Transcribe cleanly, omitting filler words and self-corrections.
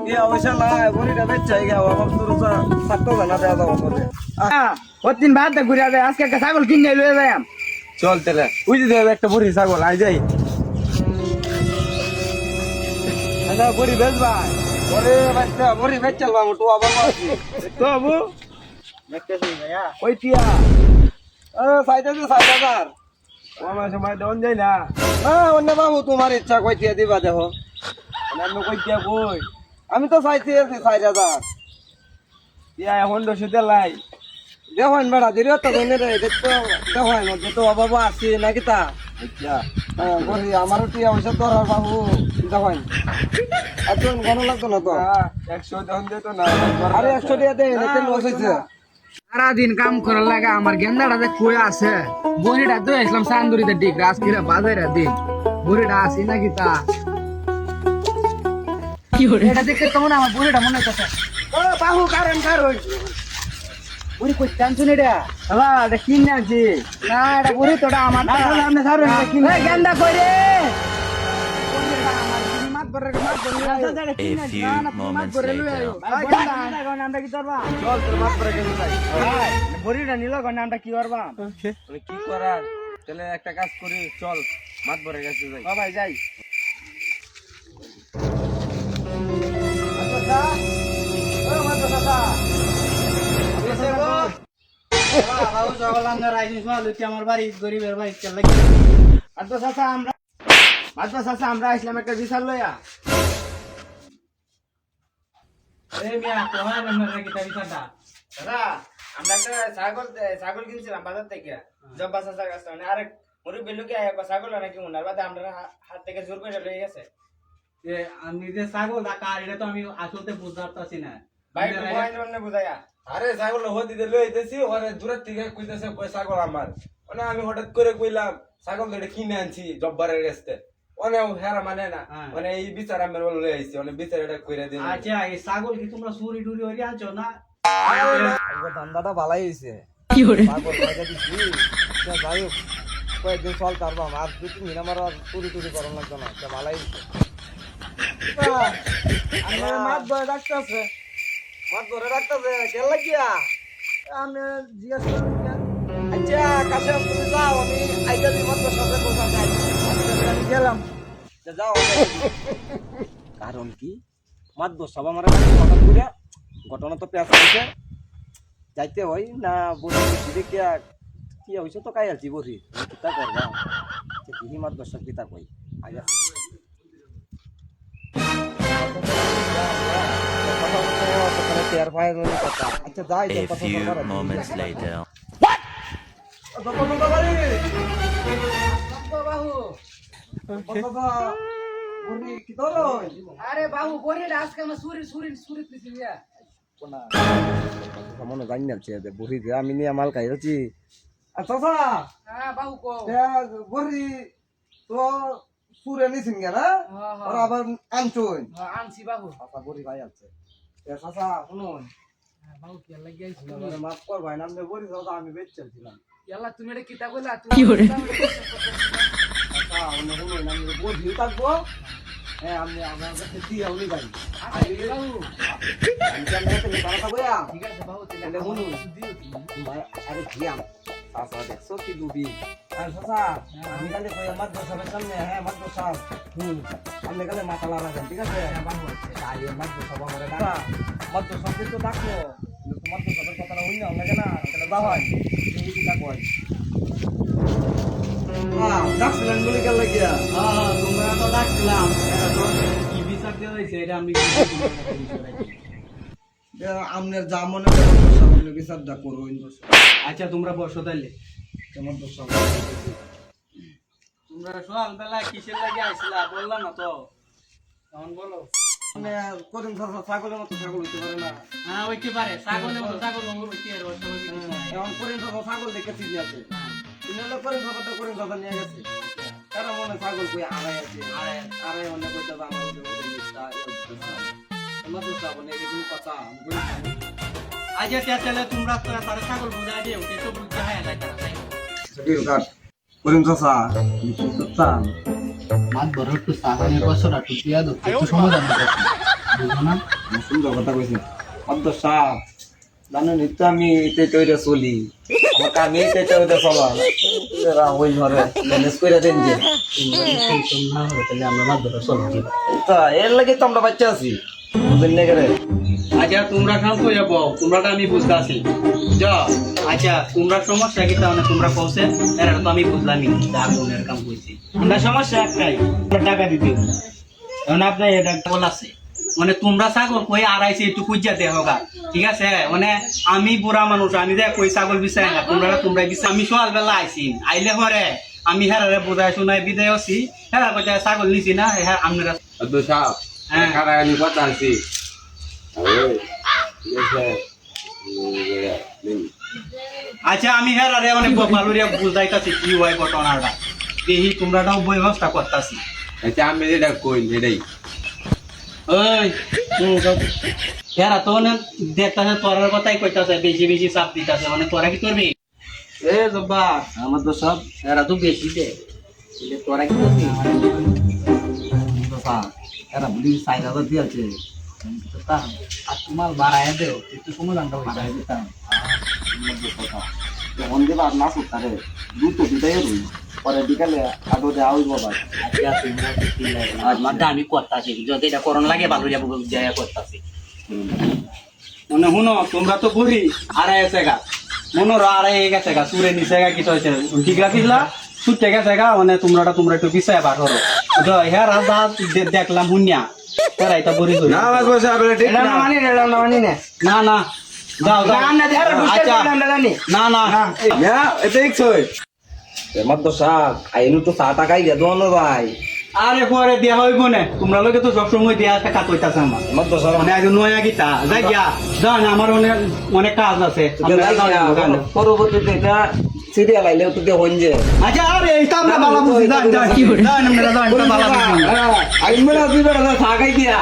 টিয়া পয়সা নাই বড়িটা বেচাই গেও আমার তোর সাতটা জানা দেওয়া যাবো করে প্রতিদিন বাদ ঘুরে যায় আজকে একটা ছাগল কিনে লয়ে যায় চল তাহলে ওই যে একটা বড়ি ছাগল আই যাই আচ্ছা বড়ি বেচবা বড়ি বাচ্চা বড়ি বেচাল বাবু তো আবার তো বাবু ওই টিয়া সাইড হাজার আমার সময় দেন যাই না হ্যাঁ অন্য বাবু তোমার ইচ্ছা কই টিয়া দিবা দেখো আমি কই টিয়া কই আমি তো চাইছি 6000 টিয়া এখন দশে লাই দেখেন বেড়া দিও তো জেনে রে দেখতো দেখেন মধ্যে তো বাবা আছে নাকি তা আচ্ছা হ্যাঁ বলি আমারও টিয়া পয়সা দরকার বাবু দেখেন এখন গণ লাগতো না তো 100 দেন দে তো না আরে 100 টাকা দে এতে লস হইছে সারাদিন কাম করার লাগে আমার গেন্দাটা যে কই আছে বড়িটা তো আসলাম চান্দুরিতে ডিগ রাজকিরা বাজারে দিন বড়িটা আসি নাকি তা কি হরে এটা দেখতে কেমন আমার বড়িটা মনে হচ্ছে ও বাহু কারণ বড়ি কই টেনশন এটা বাবা এটা কিনে আনছি না এটা বড়ি তোটা আমার না আপনি ছাড়ুন এটা কিনে গেন্দা কই রে বড়িটা নিল নামটা কি করবা কি করার তাহলে একটা কাজ করি চল মাছ ভরে গেছে যাই ভাই যাই আমার বাড়ি গরিবের বাড়ি আমরা আসলাম একটা বিশাল লইয়া দাদা আমরা একটা ছাগল কিনছিলাম বাজার থেকে জব্বা চাচার কাছ থেকে আরেক মুরব্বী লোকে ছাগল নাকি মনে বাদে আমরা হাত থেকে জোর করে লয়ে গেছে আমি যে ছাগল কার এটা তো আমি আসলে বুঝতে পারতাছি না ভাই একটু বুঝাইয়া আরে ছাগল হদিতে লইতেছি ওরে দূরের থেকে কইতেছে কই ছাগল আমার মানে আমি হঠাৎ করে কইলাম ছাগল তো এটা কিনে আনছি জব্বারের কাছে মানে হেরা মানে না মানে এই বিচার আমি বলে আইছি মানে বিচার এটা কইরা দিন আচ্ছা এই ছাগল কি তোমরা চুরি টুরি হইয়া আনছো না ধান্দাটা ভালাই হইছে কি করে ছাগল লাগে দিছি যাই হোক কয়েকদিন চল তারপর আর 2-3 দিন আমার আর চুরি টুরি করার লাগতো না সে ভালাই হইছে আমার মাছ ধরে রাখতেছে মাছ ধরে রাখতেছে কেন লাগিয়া আমি জিজ্ঞেস করি আচ্ছা কাছে তুমি যাও আমি আইটা দিই মাত্র সাথে বসা যাই আমি গেলাম যাও কারণ কি মাছ দোষ সব আমার হঠাৎ করে ঘটনা তো পেঁচ হয়েছে যাইতে হয় না বসে দেখে কি হয়েছে তো কাই আছি বসি কিতা করবা দিহি মাছ দোষ কিতা কই আগে আচ্ছা যাই আরে বাবু বড়িটা আজকে আমার সুরি পিছিয়ে মনে জানি না বড়ি যে আমি নিয়ে মাল খাইছি আচ্ছা হ্যাঁ বাবু কো বড়ি তো সুরে নিছেন না আর আবার আনছুন আনছি বাবু আচ্ছা বড়ি ভাই আছে চাচা শুনুন বাবু কি লাগি আইছিল মাফ কর ভাই নাম বড়ি চাচা আমি বেচ চলছিলাম ইয়াল্লা তুমি এটা কিতা কইলা কি করে আচ্ছা অন্য কোনো নাম বড়ি থাকবো হ্যাঁ আমি আমার কাছে দিয়ে উনি ভাই বাবু আমি কেন তুমি তারা বয়া ঠিক আছে বাবু তাহলে শুনুন আরে দিয়াম চাচা দেখছো কি ডুবি আর চাচা আমি কালে কই আমার দোষাবের সামনে হ্যাঁ আমার দোষাব আপনি কালে মাথা লাগাবেন ঠিক আছে বাবু তাই আমার দোষাব আমার না আমার দোষাব কিন্তু ডাকলো তোমার দোষাবের কথাটা হইনা লাগে না তাহলে বাবা এই কিটা কই ডাকছিলেন বলে গেল গিয়া হ্যাঁ তোমরা তো ডাকছিলাম কি বিচার দেওয়া হয়েছে এটা আমি আমনের যা মনে করেন সামনে বিচারটা করুন আচ্ছা তোমরা বসো তাইলে কেমন দোষাব তোমরা সকালবেলা কিসের লাগে আইছিলা বললা না তো তখন বলো মানে কদিন ছাগলের মতো ছাগল হইতে পারে না হ্যাঁ ওইতে পারে ছাগলের মতো ছাগল ওইতে আর এখন করিম ছাগল দেখে ঠিক আছে তুমি হলো করিম ছাগলটা করিম ছাগল নিয়ে গেছে তারা মনে ছাগল কই আড়াই আছে আড়াই মনে করতে হবে আমার তোমার তো ছাগল নেই কোনো কথা আজ তাহলে তোমরা তারা ছাগল বুঝা দিয়ে ওকে তো বুঝতে হয় না করিম চাচা মাত বড় একটু সাহায্য করছো না একটু দিয়া দাও একটু সমাধান করো সুন্দর কথা কইছি অন্ত সাপ জানো নি তো আমি এতে তৈরি চলি আমার কামে এতে তৈরি চলা এরা ওই ঘরে ম্যানেজ করে দেন যে তা এর লাগে তো আমরা বাচ্চা আছি বুঝলেন না করে আচ্ছা তোমরা কাম তো যাবো তোমরাটা আমি বুঝতে আছি যা আচ্ছা তোমরা সমস্যা কি তাহলে তোমরা কৌছে এরা তো আমি বুঝলামই যা কোনের কাম কইছি আমরা সমস্যা একটাই আমরা টাকা দিতে এখন আপনি এটা বল আছে মানে তোমরা ছাগল কই আড়াইছে একটু কুইজা দে হোগা ঠিক আছে মানে আমি বুড়া মানুষ আমি যে কই ছাগল বিচাই না তোমরা বিচাই আমি সকালবেলা আইছি আইলে পরে আমি হেরারে বোঝাই শোনাই বিদায় আছি হেরা কইতে ছাগল নিছি না হ্যাঁ আপনারা তো সাপ হ্যাঁ কারা আমি কথা আছি আচ্ছা আমি হেরারে মানে বালুরিয়া বুঝাইতাছি কি হয় ঘটনাটা দেখি তোমরাটাও ব্যবস্থা করতাছি আচ্ছা আমি যেটা কই এটাই ওই হেরা তো মানে দেখতাছে তোরার কথাই কইতাছে বেশি বেশি চাপ দিতাছে মানে তোরা কি করবি এ জব্বার আমার তো সব হেরা তো বেশি দে তোরা কি করবি এরা বুড়ি সাইড আবার দিয়েছে আর তোমার বাড়ায় দেও একটু সমাধান বাড়ায় দিতাম যখন দেবা না সুতারে দুটো দুটাই রুই পরে বিকালে আটো দেওয়া হইব আবার আচ্ছা আমি করতাছি যদি এটা করণ লাগে বালুরিয়া জায়গা করতাছি মানে শুনো তোমরা তো বুড়ি আড়াই আছে গা মনোর আড়াই গেছে গা সুরে নিচে গা কিছু হয়েছে ঠিক রাখিলা ছুটে গেছে গা মানে তোমরা একটু পিছায় বার করো হ্যাঁ রাজা দেখলাম শুনিয়া তারা এটা বুড়ি না আমার বসে আপনি ঠিক না না না যাও যাও আচ্ছা না না না এটাই ছয় এমার তো সাপ আইনু তো 7 টাকাই দে দোনো ভাই আরে পরে দেয়া হইব না তোমরা লোকে তো সবসময় দেয়া টাকা কইতাছে আমার এমার তো সাপ মানে আজ নয়া গীতা যাই গিয়া জান আমার অনেক কাজ আছে পরবর্তীতে এটা সিরিয়াল আইলে তো কে হইন যে আচ্ছা আরে এইটা আমরা বালা বুঝি জান জান আমরা জান এটা বালা বুঝি আইন মেলা দুই বেলা থাকাই দিয়া